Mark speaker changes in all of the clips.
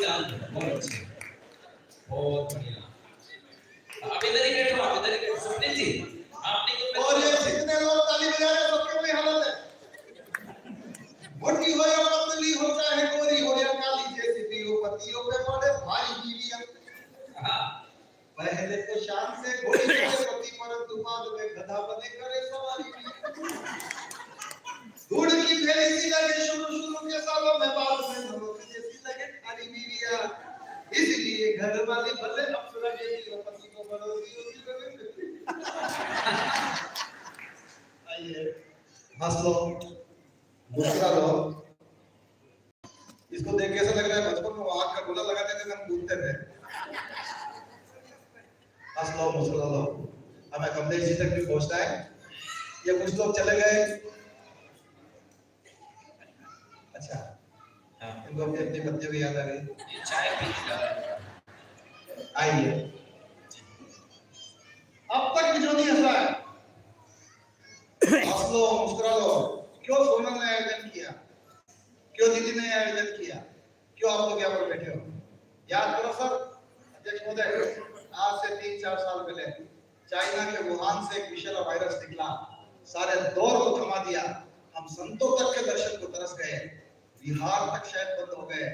Speaker 1: बहुत अच्छे, बहुत बढ़िया। आप इधर ही बैठो, आप इधर ही बैठो। सुनील जी, आपने तो
Speaker 2: और ये जितने लोग ताली बजा रहे हैं सबके वही हालत है। मोटी हो या पतली हो, चाहे गोरी हो या काली, जैसी भी हो, पतियों पे पड़े भारी बीवियां। पहले तो शान से घोड़ी चढ़े पति, परंतु बाद में गधा बने करे सवारी। दूध की फेरी सी लगे शुरू के सालों में, बाद में नमक जैसी लगे खारी बीवियां। इसलिए घर वाली भले अप्सरा जैसी हो, पति को बनोगी उसकी लगे। आइए हंस लो, मुस्कुरा लो। इसको देख के ऐसा लग रहा है बचपन में वो आग का गोला लगाते थे, हम कूदते थे। हंस लो, मुस्कुरा लो। हमें कमलेश जी तक भी पहुंचना है। ये कुछ लोग चले गए। अच्छा, इनको अपनी अपनी बच्चे भी याद आ गई।
Speaker 1: चाय पी के
Speaker 2: आइए, अब तक भी जो नहीं हंसा है, हंस लो, मुस्कुरा लो। क्यों सोनल ने आयोजन किया, क्यों दीदी ने आयोजन किया, क्यों आप लोग यहाँ पर बैठे हो? याद करो सर, अध्यक्ष महोदय, आज से 3-4 साल पहले चाइना के वुहान से एक विषैला वायरस निकला, सारे दौर को थमा दिया। हम संतों तक के दर्शन को तरस गए, बिहार तक शायद बंद हो गए।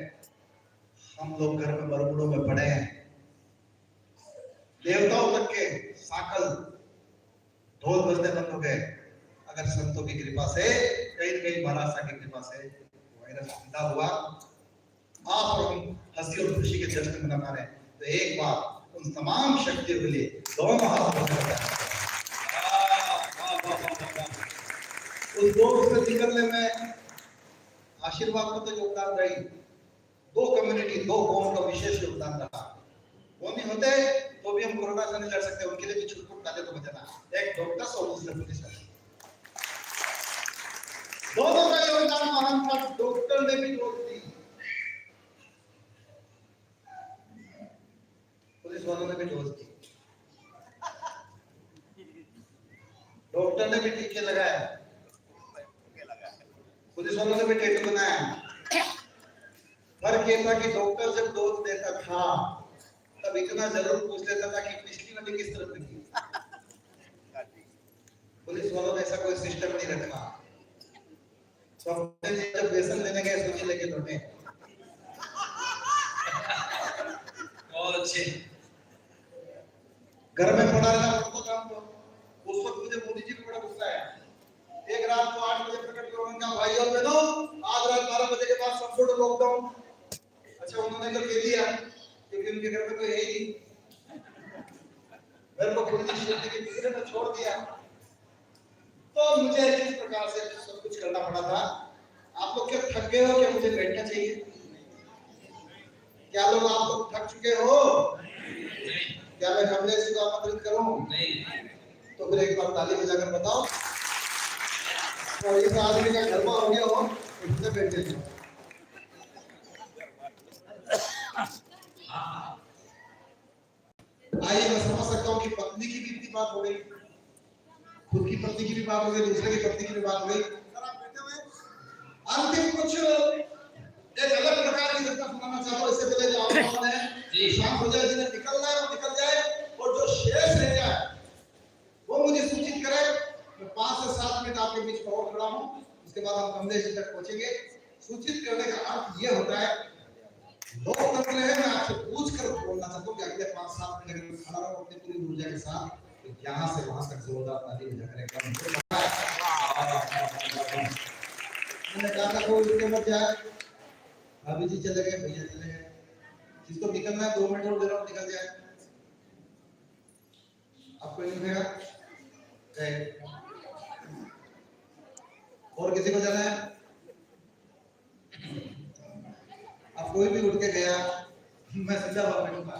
Speaker 2: हम लोग घर में बरगुड़ों में पड़े हैं। देवताओं तक के साकल ढोल बजने बंद हो गए। अगर संतों की कृपा से, कहीं कहीं महाराज की कृपा से वायरस जिंदा हुआ, आप और हम हंसी और खुशी के जश्न मना पा रहे हैं, तो एक बार उन तमाम शक्तियों के लिए दोनों हाथ उठाकर उस दौर से निकलने में आशीर्वाद को तो योगदान रही। 2 कम्युनिटी, 2 कौम का विशेष योगदान रहा। वो नहीं होते तो भी हम कोरोना से नहीं लड़ सकते, उनके लिए भी छुटपुट काले तो बचाना। एक डॉक्टर और दूसरे पुलिस वाले, दोनों का योगदान महान था। डॉक्टर ने भी डोज दी, पुलिस वालों ने भी डोज दी, डॉक्टर ने भी टीके लगाए, पुलिस वालों ने भी टैटू बनाया। फर्क ये था कि डॉक्टर जब डोज देता था तब इतना जरूर पूछ लेता था कि पिछली वाली किस तरफ लगी। पुलिस वालों ने ऐसा कोई सिस्टम नहीं रखा। तो जब वेतन लेने गए सूची लेके लौटे।
Speaker 1: बहुत अच्छे।
Speaker 2: घर में पड़ा रहना पड़ता काम तो। उस वक्त मुझे मोदी जी को बड़ा गुस्सा है। एक रात को 8 बजे प्रकट किया उन्होंने, भाई और बहनों, आज रात 12 बजे के बाद संपूर्ण लॉकडाउन। अच्छा, उन्होंने तो कह दिया क्योंकि उनके घर में कोई है ही नहीं। मेरे को पुलिस स्टेशन के किसी ने छोड़ दिया, तो मुझे इस प्रकार से सब कुछ करना पड़ा था। आप लोग क्या थक गए हो? क्या मुझे बैठना चाहिए? क्या लोग आप लोग थक चुके हो? क्या मैं कमलेश जी को आमंत्रित करूं?
Speaker 1: नहीं।
Speaker 2: तो फिर एक बार ताली बजाकर बताओ। और इस आदमी का गरबा हो गया हो, इससे बैठ जाइए। आइए, मैं समझ सकता हूँ कि पत्नी की भी इतनी बात हो गई, खुद की पत्नी की भी बात हो गई, दूसरे की पत्नी की भी बात हो गई। अंतिम कुछ एक अलग प्रकार की घटना सुनाना चाहता हूँ। इससे पहले जो आप है शाम हो जाए, जिन्हें निकलना है वो निकल जाए, और जो शेष रह जाए वो मुझे सूचित करे। मैं 5 से 7 मिनट आपके बीच में और खड़ा हूँ, उसके बाद हम कमलेश जी तक पहुंचेंगे। सूचित करने का अर्थ ये होता है, लोकतंत्र है। मैं आपसे पूछ कर बोलना चाहता हूँ कि अगले 5-7 मिनट अगर खड़ा रहो अपनी पूरी ऊर्जा के साथ, तो यहाँ से वहां तक जोरदार ताली बजाकर एकदम। मैंने कहा था कोई उसके मत जाए। अभी जी चले गए, भैया चले गए, जिसको निकलना है 2 मिनट और दे रहा हूँ, निकल जाए। आपको नहीं मिलेगा? और किसी को जाना है? अब कोई भी उठ के गया, मैं सीधा बात करूंगा।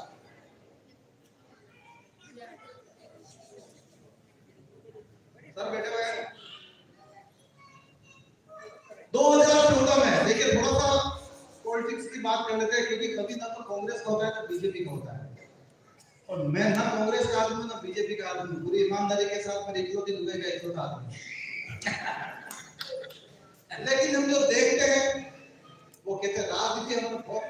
Speaker 2: सर बैठे हुए हैं। 2014 में देखिए, थोड़ा सा पॉलिटिक्स की बात कर लेते हैं, क्योंकि कभी ना तो कांग्रेस का होता है ना बीजेपी का होता है, और मैं ना कांग्रेस का आदमी ना बीजेपी का आदमी, पूरी ईमानदारी के साथ मैं इकलौती दुबई का इकलौता आदमी। लेकिन हम जो देखते हैं वो कहते हैं राजनीति हमें बहुत